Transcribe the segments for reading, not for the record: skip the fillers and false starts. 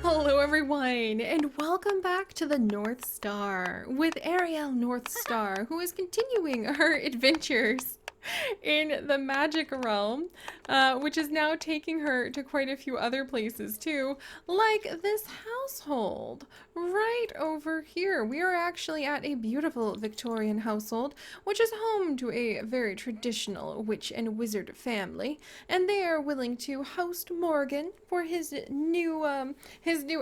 Hello everyone, and welcome back to the Northstar with Ariel Northstar, who is continuing her adventures in the magic realm, which is now taking her to quite a few other places too, like this household right over here. We are actually at a beautiful Victorian household, which is home to a very traditional witch and wizard family, and they are willing to host Morgan for his new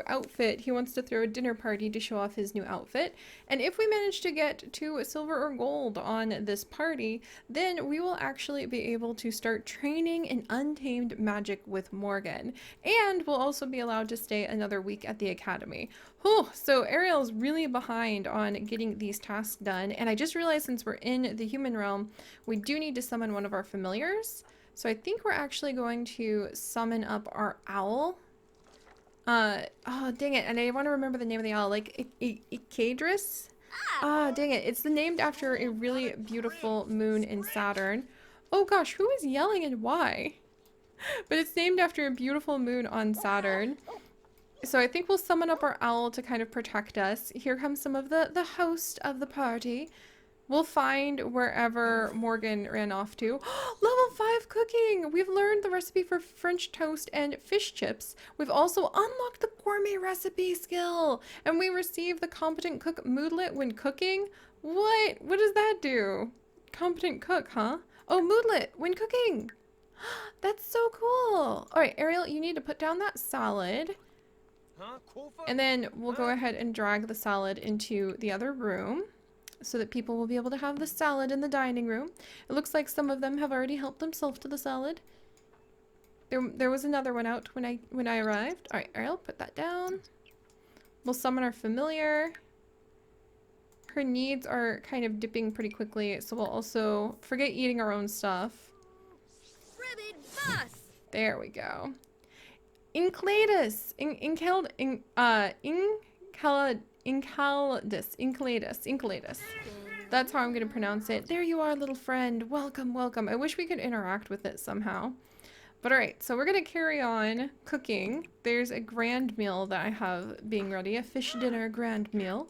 outfit. He wants to throw a dinner party to show off his new outfit, and if we manage to get to silver or gold on this party, then we will actually be able to start training in untamed magic with Morgan, and we'll also be allowed to stay another week at the academy. Whew, so Ariel's really behind on getting these tasks done, and I just realized since we're in the human realm, we do need to summon one of our familiars. So I think we're actually going to summon up our owl. Oh, dang it, and I want to remember the name of the owl, like Icadris? Ah, dang it, it's named after a really beautiful moon in Saturn. Oh gosh, who is yelling and why? But it's named after a beautiful moon on Saturn. So I think we'll summon up our owl to kind of protect us. Here comes some of the host of the party. We'll find wherever Morgan ran off to. Level 5 cooking! We've learned the recipe for French toast and fish chips. We've also unlocked the gourmet recipe skill. And we receive the competent cook moodlet when cooking. What? What does that do? Competent cook, huh? Oh, moodlet when cooking. That's so cool. All right, Ariel, you need to put down that salad. And then we'll go ahead and drag the salad into the other room, so that people will be able to have the salad in the dining room. It looks like some of them have already helped themselves to the salad. There was another one out when I arrived. All right, Ariel, put that down. We'll summon our familiar. Her needs are kind of dipping pretty quickly, so we'll also forget eating our own stuff. There we go. Incladus, Incladus. That's how I'm gonna pronounce it. There you are, little friend. Welcome, welcome. I wish we could interact with it somehow. But alright, so we're gonna carry on cooking. There's a grand meal that I have being ready, a fish dinner grand meal.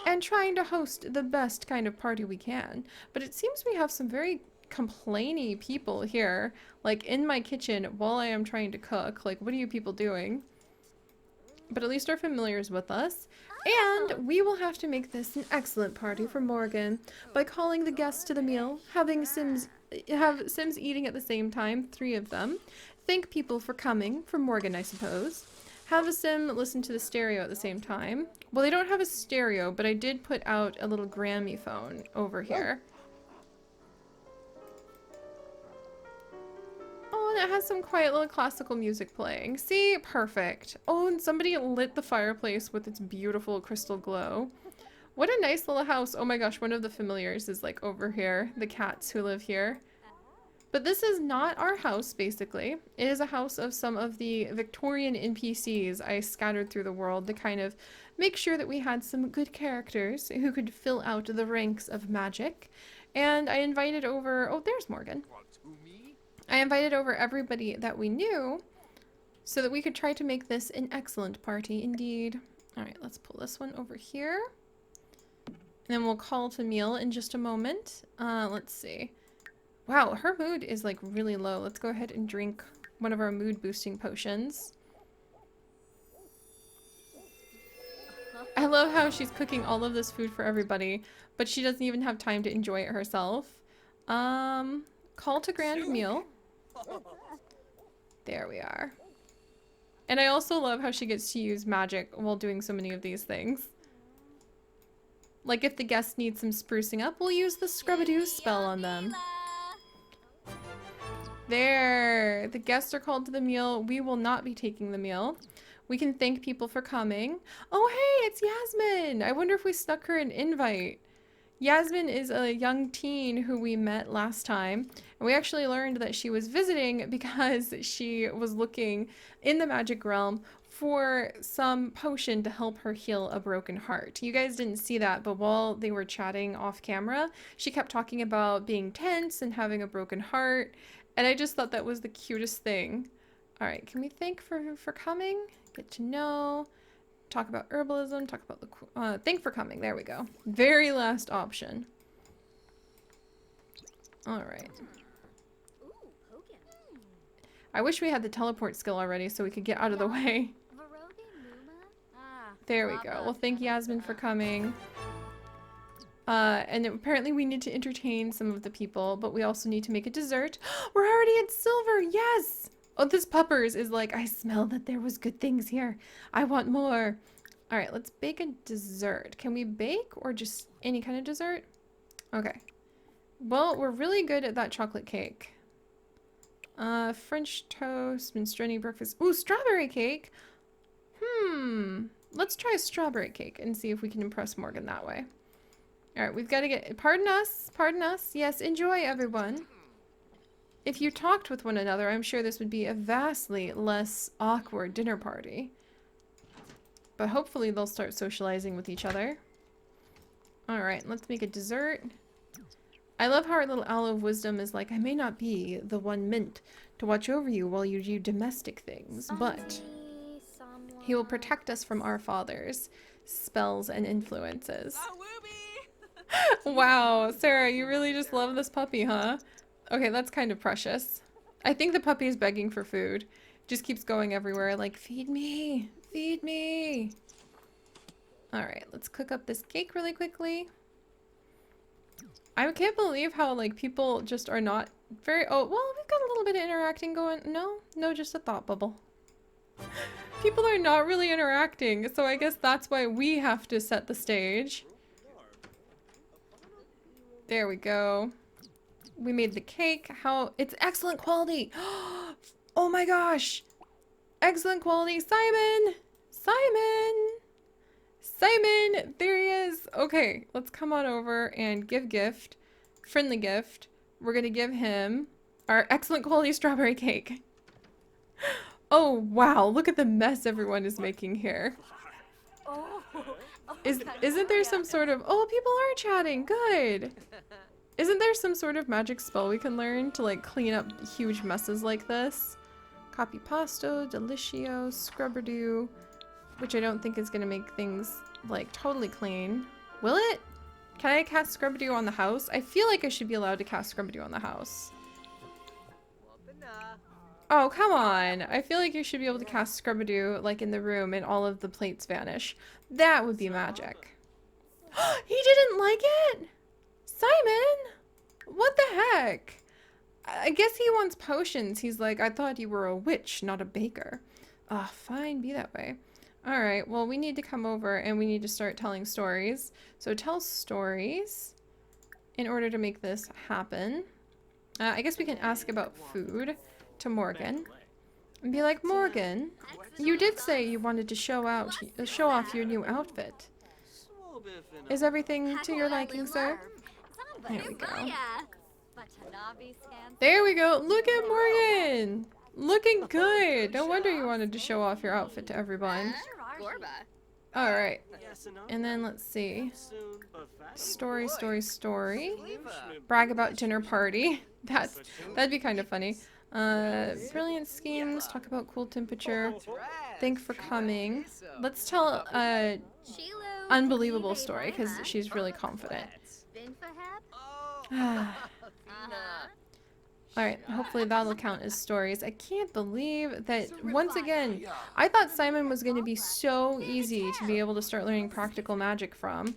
And trying to host the best kind of party we can. But it seems we have some very complainy people here, like in my kitchen while I am trying to cook. Like, what are you people doing? But at least our familiar is with us. And we will have to make this an excellent party for Morgan by calling the guests to the meal, having Sims eating at the same time, 3 of them. Thank people for coming, for Morgan, I suppose. Have a Sim listen to the stereo at the same time. Well, they don't have a stereo, but I did put out a little gramophone over here. Oh, and it has some quiet little classical music playing. See? Perfect. Oh, and somebody lit the fireplace with its beautiful crystal glow. What a nice little house. Oh my gosh, one of the familiars is like over here. The cats who live here. But this is not our house, basically. It is a house of some of the Victorian NPCs I scattered through the world to kind of make sure that we had some good characters who could fill out the ranks of magic. And I invited over... Oh, there's Morgan. I invited over everybody that we knew so that we could try to make this an excellent party indeed. All right, let's pull this one over here. And then we'll call to meal in just a moment. Let's see. Wow, her mood is like really low. Let's go ahead and drink one of our mood boosting potions. I love how she's cooking all of this food for everybody, but she doesn't even have time to enjoy it herself. Call to grand meal. There we are. And I also love how she gets to use magic while doing so many of these things. Like if the guests need some sprucing up, we'll use the Scrub-a-Doo spell on them. There! The guests are called to the meal. We will not be taking the meal. We can thank people for coming. Oh hey, it's Yasmin! I wonder if we snuck her an invite. Yasmin is a young teen who we met last time, and we actually learned that she was visiting because she was looking in the magic realm for some potion to help her heal a broken heart. You guys didn't see that, but while they were chatting off camera, she kept talking about being tense and having a broken heart, and I just thought that was the cutest thing. All right, can we thank for coming? Get to know. Talk about herbalism. Talk about the thank for coming. There we go. Very last option. All right. I wish we had the teleport skill already so we could get out of the way. There we go. Well, thank Yasmin for coming. And apparently we need to entertain some of the people, but we also need to make a dessert. We're already at silver. Yes. Oh, this puppers is like, I smell that there was good things here. I want more. All right, let's bake a dessert. Can we bake or just any kind of dessert? Okay. Well, we're really good at that chocolate cake. French toast, minestrone breakfast. Ooh, strawberry cake. Let's try a strawberry cake and see if we can impress Morgan that way. All right, we've got to get, pardon us, pardon us. Yes, enjoy everyone. If you talked with one another, I'm sure this would be a vastly less awkward dinner party. But hopefully they'll start socializing with each other. All right, let's make a dessert. I love how our little owl of wisdom is like, I may not be the one meant to watch over you while you do domestic things, but he will protect us from our father's spells and influences. Wow, Sarah, you really just love this puppy, huh? Okay, that's kind of precious. I think the puppy is begging for food. Just keeps going everywhere like, feed me, feed me. All right, let's cook up this cake really quickly. I can't believe how, like, people just are not very... Oh, well, we've got a little bit of interacting going... No, just a thought bubble. People are not really interacting, so I guess that's why we have to set the stage. There we go. We made the cake. How... It's excellent quality! Oh my gosh! Excellent quality! Simon! Simon! Simon! There he is! Okay, let's come on over and give gift. Friendly gift. We're gonna give him our excellent quality strawberry cake. Oh, wow. Look at the mess everyone is making here. Isn't there some sort of... Oh, people are chatting. Good. Isn't there some sort of magic spell we can learn to, like, clean up huge messes like this? Copy pasto, delicio, scrubberdew, which I don't think is gonna make things, like, totally clean. Will it? Can I cast scrubberdew on the house? I feel like I should be allowed to cast scrubberdew on the house. Oh, come on. I feel like you should be able to cast scrubberdew, like, in the room and all of the plates vanish. That would be magic. He didn't like it? Simon? What the heck? I guess he wants potions. He's like, I thought you were a witch, not a baker. Ah, fine, be that way. Alright, well, we need to come over and we need to start telling stories. So tell stories in order to make this happen. I guess we can ask about food to Morgan. And be like, Morgan, you did say you wanted to show off your new outfit. Is everything to your liking, sir? There we go. There we go. Look at Morgan. Looking good. No wonder you wanted to show off your outfit to everyone. Alright. And then let's see. Story, story, story. Brag about dinner party. That'd be kind of funny. Brilliant schemes. Talk about cool temperature. Thank for coming. Let's tell a unbelievable story because she's really confident. Alright, hopefully that'll count as stories. I can't believe that, once again, I thought Simon was going to be so easy to be able to start learning practical magic from.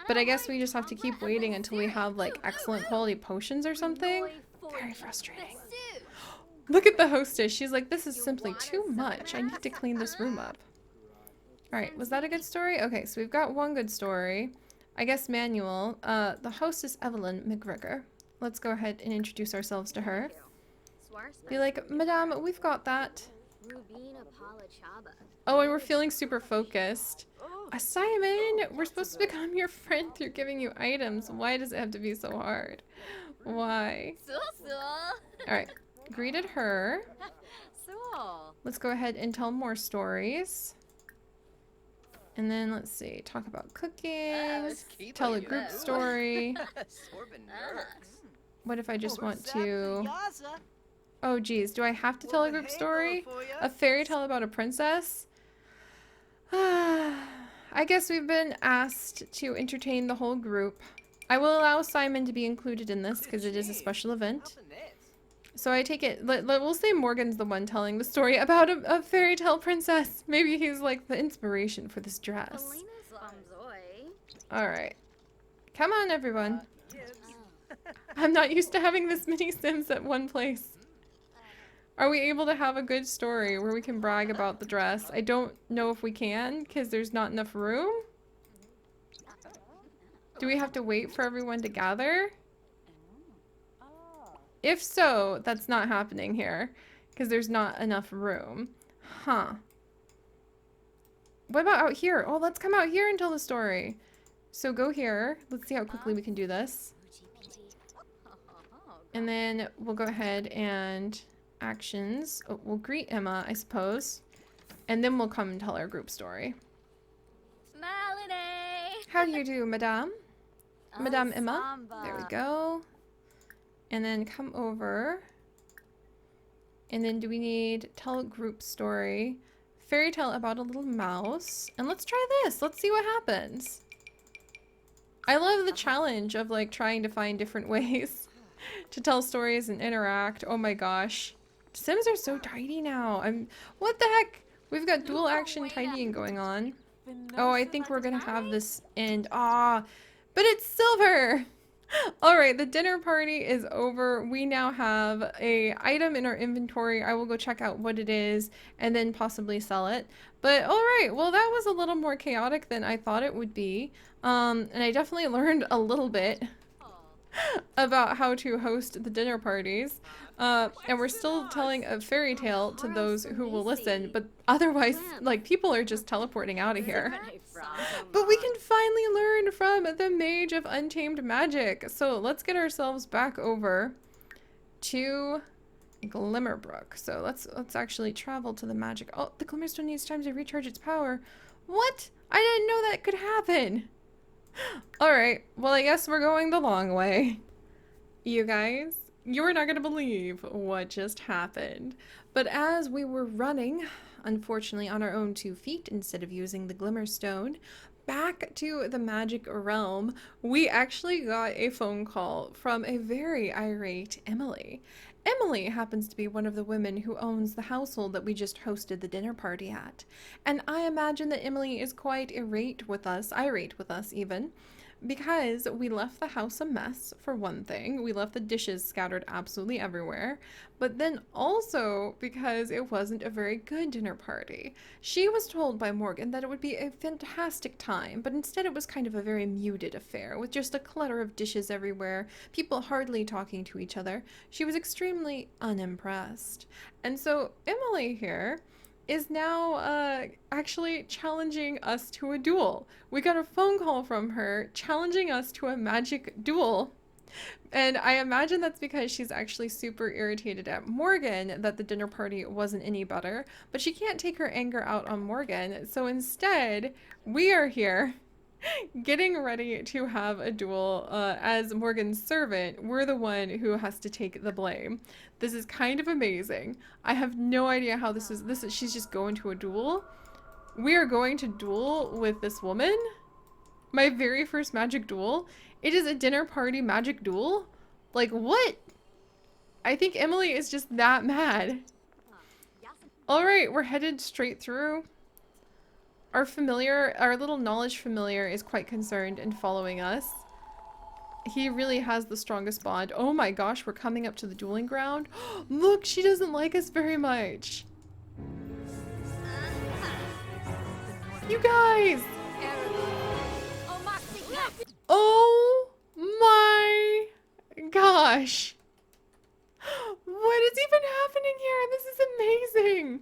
But I guess we just have to keep waiting until we have, like, excellent quality potions or something. Very frustrating. Look at the hostess. She's like, this is simply too much. I need to clean this room up. Alright, was that a good story? Okay, so we've got one good story. I guess manual. The host is Evelyn McGregor. Let's go ahead and introduce ourselves to her. Be like, Madame, we've got that. Oh, and we're feeling super focused. Simon, we're supposed to become your friend through giving you items. Why does it have to be so hard? Why? Alright, greeted her. Let's go ahead and tell more stories. And then let's see, talk about cooking, tell a group story. What if I just want to... Oh geez, do I have to tell a group story? A fairy tale about a princess? I guess we've been asked to entertain the whole group. I will allow Simon to be included in this because it is a special event. So I take it, we'll say Morgan's the one telling the story about a fairy tale princess. Maybe he's like the inspiration for this dress. Alright. Come on, everyone. I'm not used to having this many Sims at one place. Are we able to have a good story where we can brag about the dress? I don't know if we can because there's not enough room. Do we have to wait for everyone to gather? If so, that's not happening here because there's not enough room. Huh. What about out here? Oh, let's come out here and tell the story. So go here. Let's see how quickly we can do this. And then we'll go ahead and actions. Oh, we'll greet Emma, I suppose. And then we'll come and tell our group story. How do you do, Madame? Madame Emma. There we go. And then come over. And then do we need tell a group story? Fairy tale about a little mouse. And let's try this. Let's see what happens. I love the challenge of like trying to find different ways to tell stories and interact. Oh my gosh. Sims are so tidy now. What the heck? We've got dual action tidying going on. Oh, I think we're gonna have this end. Ah, but it's silver. All right, the dinner party is over. We now have a item in our inventory. I will go check out what it is and then possibly sell it. But all right, well, that was a little more chaotic than I thought it would be. And I definitely learned a little bit about how to host the dinner parties. And we're still telling a fairy tale to those who will listen, but otherwise, like, people are just teleporting out of here. But we can finally learn from the Mage of Untamed Magic. So let's get ourselves back over to Glimmerbrook. So let's actually travel to the magic. Oh, the Glimmerstone needs time to recharge its power. What? I didn't know that could happen. Alright, well, I guess we're going the long way. You guys, you're not gonna believe what just happened. But as we were running, unfortunately on our own 2 feet instead of using the Glimmerstone, back to the magic realm, we actually got a phone call from a very irate Emily. Emily happens to be one of the women who owns the household that we just hosted the dinner party at. And I imagine that Emily is quite irate with us even, because we left the house a mess, for one thing. We left the dishes scattered absolutely everywhere. But then also because it wasn't a very good dinner party. She was told by Morgan that it would be a fantastic time, but instead it was kind of a very muted affair, with just a clutter of dishes everywhere, people hardly talking to each other. She was extremely unimpressed. And so Emily here is now actually challenging us to a duel. We got a phone call from her challenging us to a magic duel. And I imagine that's because she's actually super irritated at Morgan that the dinner party wasn't any better, but she can't take her anger out on Morgan. So instead, we are here getting ready to have a duel. As Morgan's servant, we're the one who has to take the blame. This is kind of amazing. I have no idea how this is. She's just going to a duel. We are going to duel with this woman. My very first magic duel. It is a dinner party magic duel. Like, what? I think Emily is just that mad. All right, we're headed straight through. Our little knowledge familiar is quite concerned and following us. He really has the strongest bond. Oh my gosh, we're coming up to the dueling ground. Look, she doesn't like us very much. You guys! Oh my gosh. What is even happening here? This is amazing.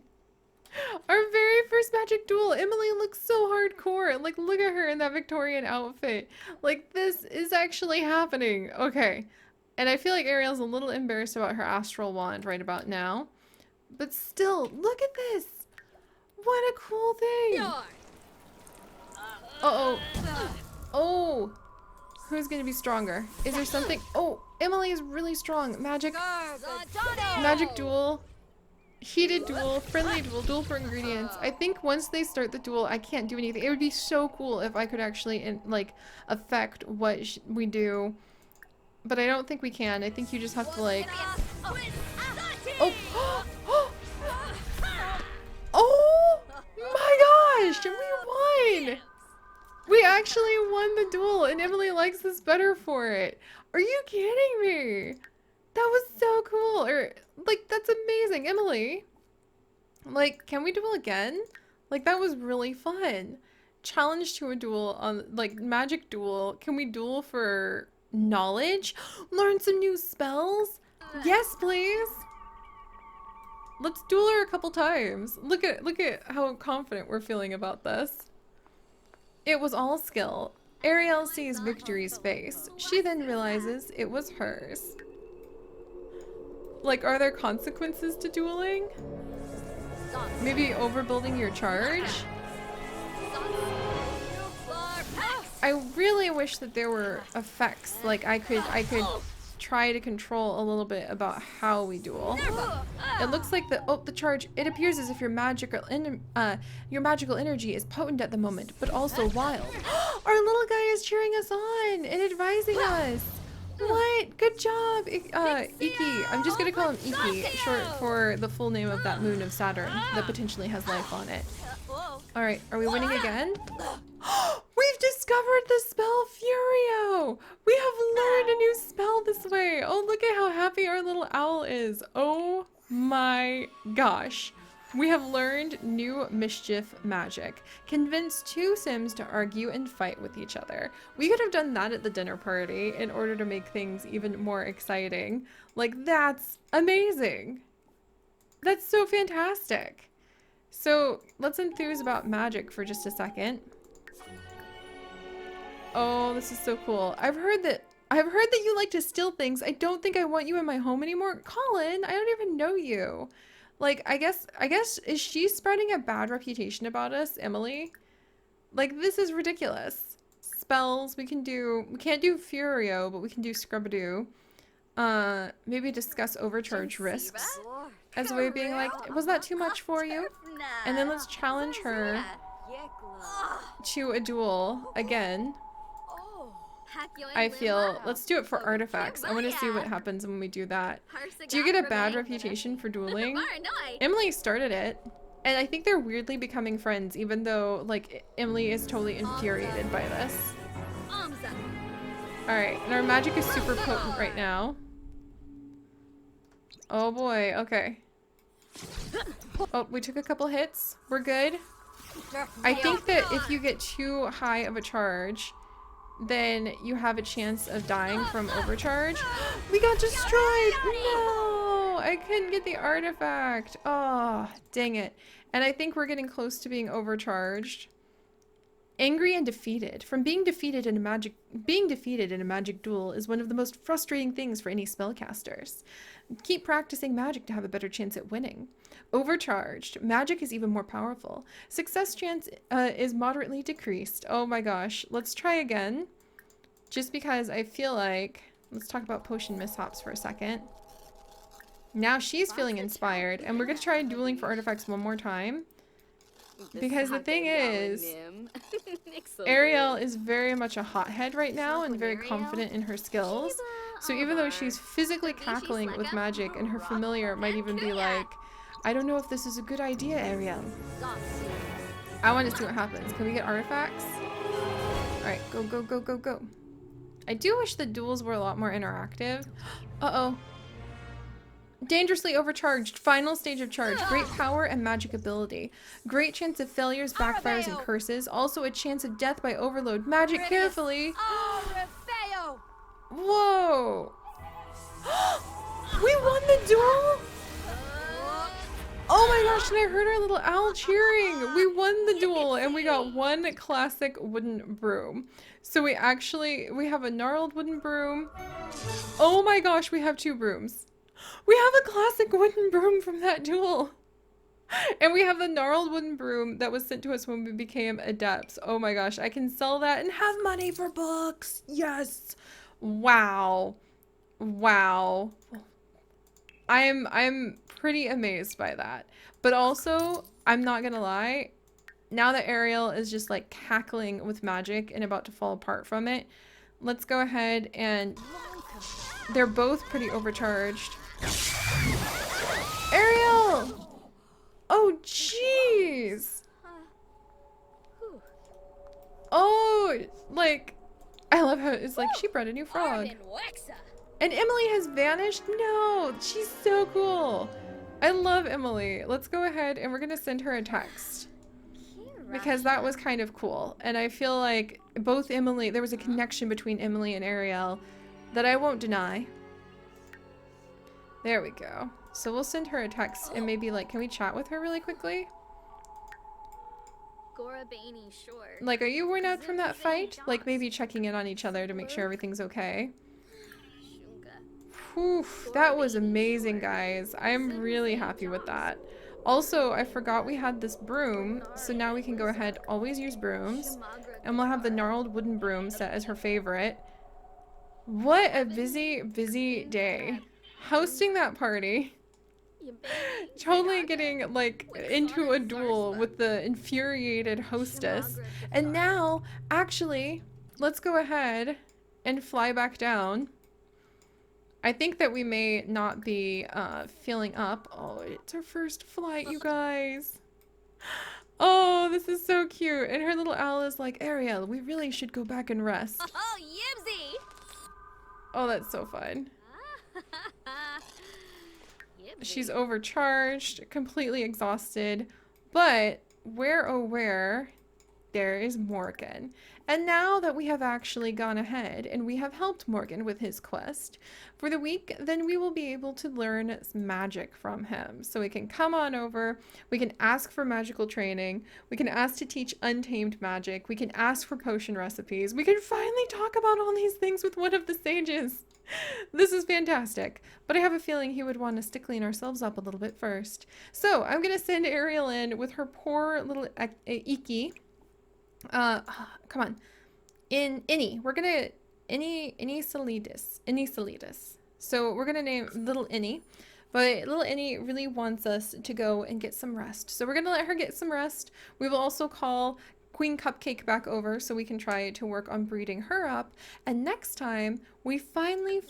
Our very first magic duel. Emily looks so hardcore. Like, look at her in that Victorian outfit. Like, this is actually happening. Okay. And I feel like Ariel's a little embarrassed about her astral wand right about now. But still, look at this. What a cool thing. Uh-oh. Oh. Who's gonna be stronger? Is there something? Oh, Emily is really strong. Magic duel. Heated duel, friendly duel, duel for ingredients. I think once they start the duel, I can't do anything. It would be so cool if I could actually, like, affect what we do. But I don't think we can. I think you just have to, like... Oh! Oh my gosh! We won! We actually won the duel, and Emily likes this better for it. Are you kidding me? That was so cool. Or, like, that's amazing. Emily, like, can we duel again? Like, that was really fun. Challenge to a duel on, like, magic duel. Can we duel for knowledge? Learn some new spells? Yes, please. Let's duel her a couple times. Look at how confident we're feeling about this. It was all skill. Ariel sees Victory's face. She then realizes it was hers. Like, are there consequences to dueling? Maybe overbuilding your charge? I really wish that there were effects. Like, I could try to control a little bit about how we duel. It looks like the charge. It appears as if your magical energy is potent at the moment, but also wild. Our little guy is cheering us on and advising us. What? Good job, Iki. I'm just gonna call him Iki, short for the full name of that moon of Saturn that potentially has life on it. Alright, are we winning again? We've discovered the spell Furio! We have learned a new spell this way! Oh, look at how happy our little owl is. Oh my gosh. We have learned new mischief magic. Convince two Sims to argue and fight with each other. We could have done that at the dinner party in order to make things even more exciting. Like, that's amazing. That's so fantastic. So let's enthuse about magic for just a second. Oh, this is so cool. I've heard that you like to steal things. I don't think I want you in my home anymore. Colin, I don't even know you. Like, I guess, is she spreading a bad reputation about us, Emily? Like, this is ridiculous. Spells, we can't do Furio, but we can do Scrubadoo. Maybe discuss overcharge risks as a way of being like, was that too much for you? And then let's challenge her to a duel again. I feel, let's do it for artifacts. I want to see what happens when we do that. Do you get a bad reputation for dueling? Emily started it, and I think they're weirdly becoming friends, even though, like, Emily is totally infuriated by this. Alright, and our magic is super potent right now. Oh boy, okay. Oh, we took a couple hits. We're good. I think that if you get too high of a charge, then you have a chance of dying from overcharge. We got destroyed! No! I couldn't get the artifact. Oh, dang it. And I think we're getting close to being overcharged. Angry and defeated. From being defeated in a magic duel is one of the most frustrating things for any spellcasters. Keep practicing magic to have a better chance at winning. Overcharged. Magic is even more powerful. Success chance is moderately decreased. Oh my gosh. Let's try again. Just because I feel like... Let's talk about potion mishaps for a second. Now she's feeling inspired, and we're going to try dueling for artifacts one more time. Because the thing is, Ariel is very much a hothead right now and very confident in her skills. So even though she's physically cackling with magic and her familiar might even be like, I don't know if this is a good idea, Ariel. I want to see what happens. Can we get artifacts? Alright, go, go, go, go, go. I do wish the duels were a lot more interactive. Uh-oh. Dangerously overcharged. Final stage of charge. Great power and magic ability. Great chance of failures, backfires, and curses. Also a chance of death by overload. Magic carefully. Whoa. We won the duel? Oh my gosh, and I heard our little owl cheering. We won the duel and we got one classic wooden broom. So we have a gnarled wooden broom. Oh my gosh, we have two brooms. We have a classic wooden broom from that duel. And we have the gnarled wooden broom that was sent to us when we became adepts. Oh my gosh, I can sell that and have money for books. Yes. Wow. Wow. I'm pretty amazed by that. But also, I'm not gonna lie, now that Ariel is just like cackling with magic and about to fall apart from it, let's go ahead and they're both pretty overcharged. Ariel! Oh, jeez! Oh, like, I love how it's like she bred a new frog. And Emily has vanished? No, she's so cool. I love Emily. Let's go ahead and we're gonna send her a text. Because that was kind of cool. And I feel like both Emily, there was a connection between Emily and Ariel that I won't deny. There we go. So we'll send her a text and maybe like, can we chat with her really quickly? Like, are you worn out from that fight? Like maybe checking in on each other to make sure everything's okay. Whew, that was amazing, guys. I'm really happy with that. Also, I forgot we had this broom, so now we can go ahead, always use brooms, and we'll have the gnarled wooden broom set as her favorite. What a busy, busy day. Hosting that party. Totally getting, like, into a duel with the infuriated hostess. And now, actually, let's go ahead and fly back down. I think that we may not be filling up. Oh, it's our first flight, you guys. Oh, this is so cute. And her little owl is like, Ariel, we really should go back and rest. Oh, Yibsy! Oh, that's so fun. She's overcharged, completely exhausted. But where, oh where, there is Morgan. And now that we have actually gone ahead and we have helped Morgan with his quest for the week, then we will be able to learn magic from him. So we can come on over, we can ask for magical training, we can ask to teach untamed magic, we can ask for potion recipes, we can finally talk about all these things with one of the sages. This is fantastic, but I have a feeling he would want us to clean ourselves up a little bit first. So I'm going to send Ariel in with her poor little Iki. Come on. We're gonna Inisolitis. So we're gonna name little Innie, but little Innie really wants us to go and get some rest. So we're gonna let her get some rest. We will also call Queen Cupcake back over so we can try to work on breeding her up. And next time we finally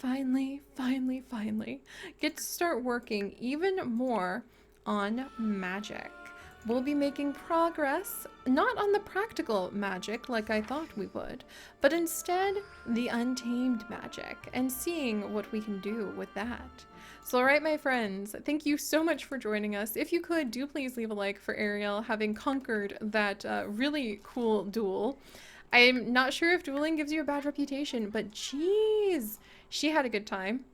get to start working even more on magic. We'll be making progress, not on the practical magic like I thought we would, but instead the untamed magic and seeing what we can do with that. So alright, my friends, thank you so much for joining us. If you could, do please leave a like for Ariel having conquered that really cool duel. I'm not sure if dueling gives you a bad reputation, but geez, she had a good time.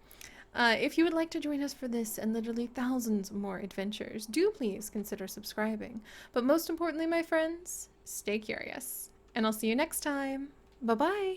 If you would like to join us for this and literally thousands more adventures, do please consider subscribing. But most importantly, my friends, stay curious. And I'll see you next time. Bye-bye.